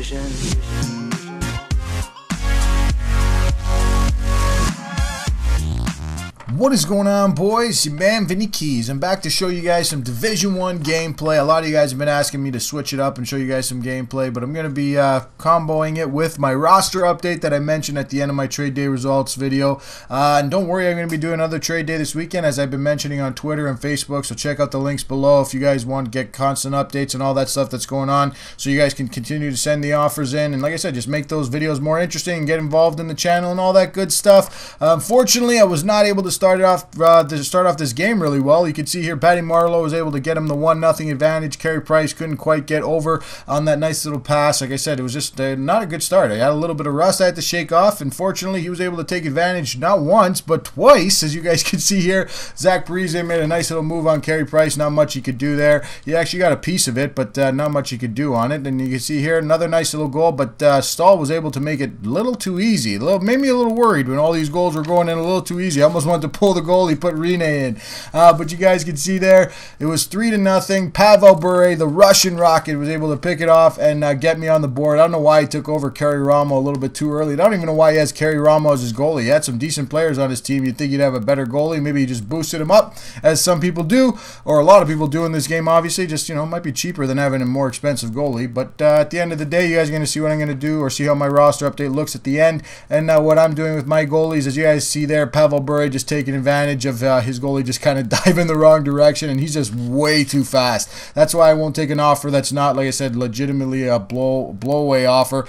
vision. What is going on, boys? Your man Vinny Keys. I'm back to show you guys some Division 1 gameplay. A lot of you guys have been asking me to switch it up and show you guys some gameplay, but I'm going to be comboing it with my roster update that I mentioned at the end of my trade day results video. And don't worry, I'm going to be doing another trade day this weekend, as I've been mentioning on Twitter and Facebook, so check out the links below if you guys want to get constant updates and all that stuff that's going on, so you guys can continue to send the offers in. And like I said, just make those videos more interesting and get involved in the channel and all that good stuff. Unfortunately, I was not able to start off this game really well. You can see here Patty Marleau was able to get him the 1-0 advantage. Carey Price couldn't quite get over on that nice little pass. Like I said, it was just not a good start. I had a little bit of rust I had to shake off, and fortunately he was able to take advantage not once but twice. As you guys can see here, Zach Parise made a nice little move on Carey Price. Not much he could do there. He actually got a piece of it, but not much he could do on it. And you can see here another nice little goal, but Stahl was able to make it a little too easy. Made me a little worried when all these goals were going in a little too easy. I almost wanted to pull the goal. He put Rene in, but you guys can see there it was 3-0. Pavel Bure, the Russian Rocket, was able to pick it off and get me on the board. I don't know why he took over Kerry Ramo a little bit too early. I don't even know why he has Kerry Ramo as his goalie. He had some decent players on his team. You'd think he'd have a better goalie. Maybe he just boosted him up, as some people do, or a lot of people do in this game. Obviously, just, you know, it might be cheaper than having a more expensive goalie. But at the end of the day, you guys are going to see what I'm going to do, or see how my roster update looks at the end. And what I'm doing with my goalies, as you guys see there, Pavel Bure just taking advantage of his goalie just kind of dive in the wrong direction, and he's just way too fast. That's why I won't take an offer that's not, like I said, legitimately a blow away offer.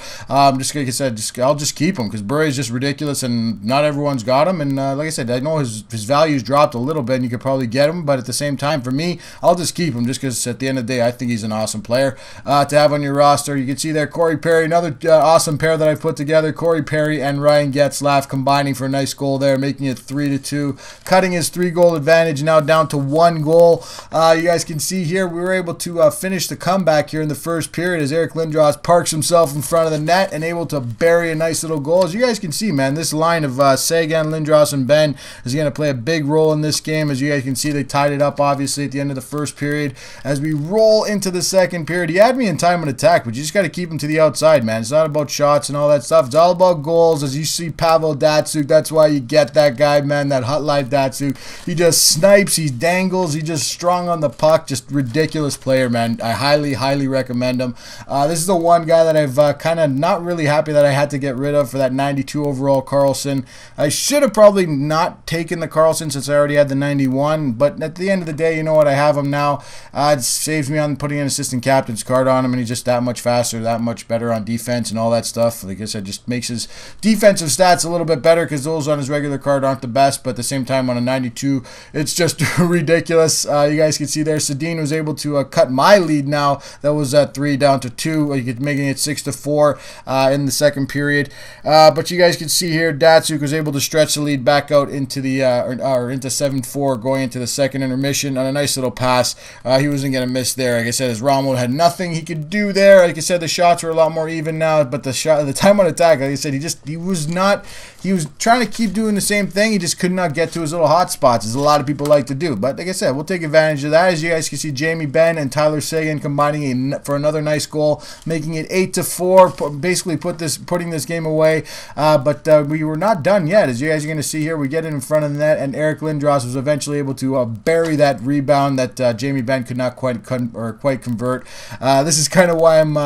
Just like I said, I'll just keep him, because Bure is just ridiculous, and not everyone's got him. And like I said, I know his value's dropped a little bit, and you could probably get him, but at the same time, for me, I'll just keep him, just because at the end of the day, I think he's an awesome player to have on your roster. You can see there Corey Perry, another awesome pair that I put together. Corey Perry and Ryan Getzlaf combining for a nice goal there, making it 3-2, cutting his 3-goal advantage now down to 1 goal. You guys can see here we were able to finish the comeback here in the first period, as Eric Lindros parks himself in front of the net and able to bury a nice little goal. As you guys can see, man, this line of Sagan, Lindros, and Ben is going to play a big role in this game. As you guys can see, they tied it up obviously at the end of the first period. As we roll into the second period, he had me in time and attack, but you just got to keep him to the outside, man. It's not about shots and all that stuff. It's all about goals. As you see Pavel Datsyuk, that's why you get that guy, man, that Hut Life Datsyuk. He just snipes, he dangles, he just strong on the puck. Just ridiculous player, man. I highly recommend him. This is the one guy that I've kind of not really happy that I had to get rid of for that 92 overall Carlson. I should have probably not taken the Carlson, since I already had the 91, but at the end of the day, you know what, I have him now. It saves me on putting an assistant captain's card on him, and he's just that much faster, that much better on defense and all that stuff. Like I said, just makes his defensive stats a little bit better, because those on his regular card aren't the best, but at the same time on a 92, it's just ridiculous. You guys can see there, Sedin was able to cut my lead now. That was at 3 down to 2, making it 6-4 in the second period. But you guys can see here, Datsyuk was able to stretch the lead back out into the into 7-4 going into the second intermission on a nice little pass. He wasn't going to miss there. Like I said, as Romo had nothing he could do there. Like I said, the shots were a lot more even now, but the time on attack, like I said, he was trying to keep doing the same thing. He just could not get to his little hot spots, as a lot of people like to do. But like I said, we'll take advantage of that. As you guys can see, Jamie Benn and Tyler Sagan combining for another nice goal, making it 8-4, basically putting this game away. But we were not done yet. As you guys are going to see here, we get it in front of the net, and Eric Lindros was eventually able to bury that rebound that Jamie Benn could not quite convert. This is kind of why I'm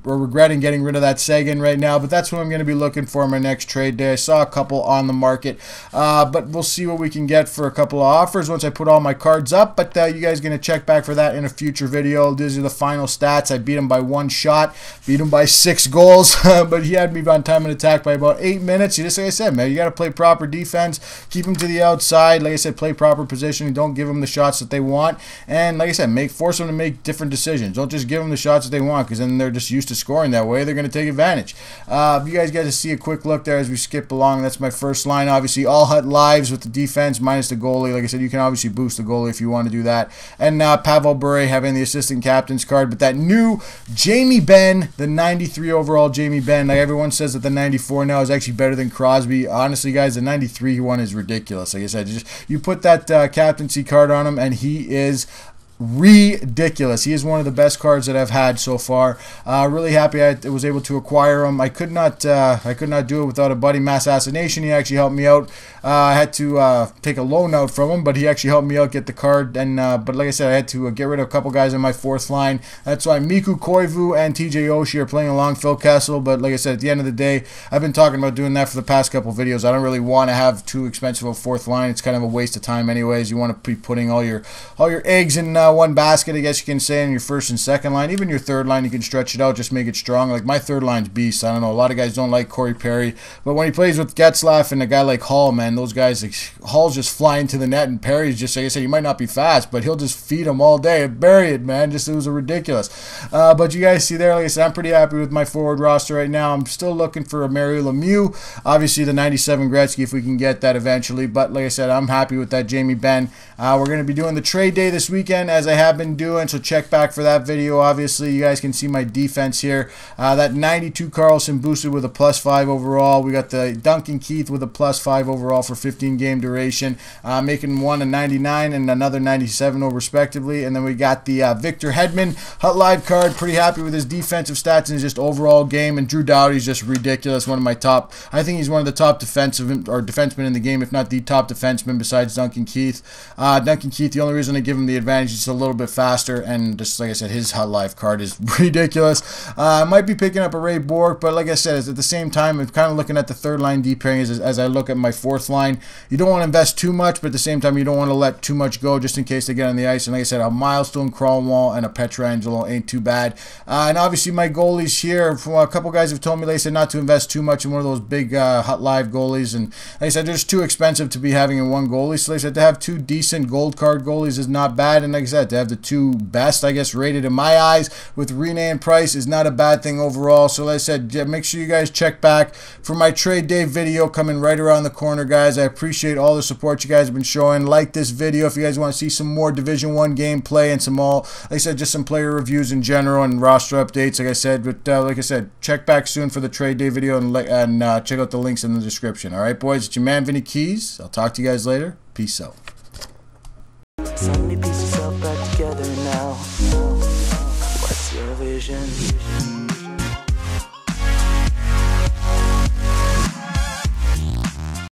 regretting getting rid of that Sagan right now, but that's what I'm going to be looking for in my next trade day. I saw a couple on the market, but we'll see what we can get for a couple of offers once I put all my cards up. But you guys are going to check back for that in a future video. These are the final stats. I beat him by 1 shot, beat him by 6 goals, but he had me on time and attack by about 8 minutes. Just like I said, man, you got to play proper defense, keep him to the outside. Like I said, play proper positioning. Don't give them the shots that they want, and like I said, force them to make different decisions. Don't just give them the shots that they want, because then they're just used to scoring that way. They're going to take advantage. You guys get to see a quick look there as we skip along. That's my first line. Obviously, all Hut lives with the defense minus the goalie. Like I said, you can obviously boost the goalie if you want to do that. And Pavel Bure having the assistant captain's card, but that new Jamie Benn, the 93 overall Jamie Benn, like everyone says that the 94 now is actually better than Crosby. Honestly, guys, the 93 one is ridiculous. Like I said, you put that captaincy card on him, and he is ridiculous. He is one of the best cards that I've had so far. Really happy I was able to acquire him. I could not do it without a buddy, Mass Assassination. He actually helped me out. I had to take a loan out from him, but he actually helped me out get the card. And but like I said, I had to get rid of a couple guys in my fourth line. That's why Miku Koivu and TJ Oshie are playing along Phil Kessel. But like I said, at the end of the day, I've been talking about doing that for the past couple videos. I don't really want to have too expensive a fourth line. It's kind of a waste of time anyways. You want to be putting all your eggs in one basket, I guess you can say, in your first and second line. Even your third line, you can stretch it out, just make it strong. Like my third line's beast. I don't know, a lot of guys don't like Corey Perry, but when he plays with Getzlaf and a guy like Hall, man, those guys, like, Hall's just flying to the net, and Perry's just, like I said, he might not be fast, but he'll just feed him all day and bury it, man. Just, it was ridiculous. But you guys see there, like I said, I'm pretty happy with my forward roster right now. I'm still looking for a Mario Lemieux, obviously the 97 Gretzky if we can get that eventually, but like I said, I'm happy with that Jamie Benn. We're going to be doing the trade day this weekend, as I have been doing, so check back for that video. Obviously, you guys can see my defense here. That 92 Carlson boosted with a +5 overall. We got the Duncan Keith with a +5 overall for 15 game duration, making one a 99 and another 97 respectively. And then we got the Victor Hedman Hut Live card. Pretty happy with his defensive stats and his just overall game. And Drew Doughty's just ridiculous. One of my top, I think he's one of the top defensemen in the game, if not the top defenseman besides Duncan Keith. Duncan Keith, the only reason I give him the advantage is just a little bit faster, and just like I said, his Hut Live card is ridiculous. I might be picking up a Ray Bork, but like I said, at the same time, I'm kind of looking at the third line deep pairings as I look at my fourth line. You don't want to invest too much, but at the same time, you don't want to let too much go just in case they get on the ice. And like I said, a Milestone, Cronwall, and a Pietrangelo ain't too bad. And obviously, my goalies here, a couple guys have told me, like I said, not to invest too much in one of those big Hut Live goalies. And like I said, they're just too expensive to be having in one goalie. So like I said, to have two decent gold card goalies is not bad. And like I said, to have the two best, I guess, rated in my eyes with Rene and Price is not a bad thing overall. So like I said, make sure you guys check back for my trade day video coming right around the corner, guys. I appreciate all the support you guys have been showing. Like this video if you guys want to see some more Division 1 gameplay and some like I said, just some player reviews in general and roster updates, like I said. But like I said, check back soon for the trade day video and check out the links in the description. All right, boys, it's your man Vinny Keys. I'll talk to you guys later. Peace out. So many pieces all back together now. What's your vision?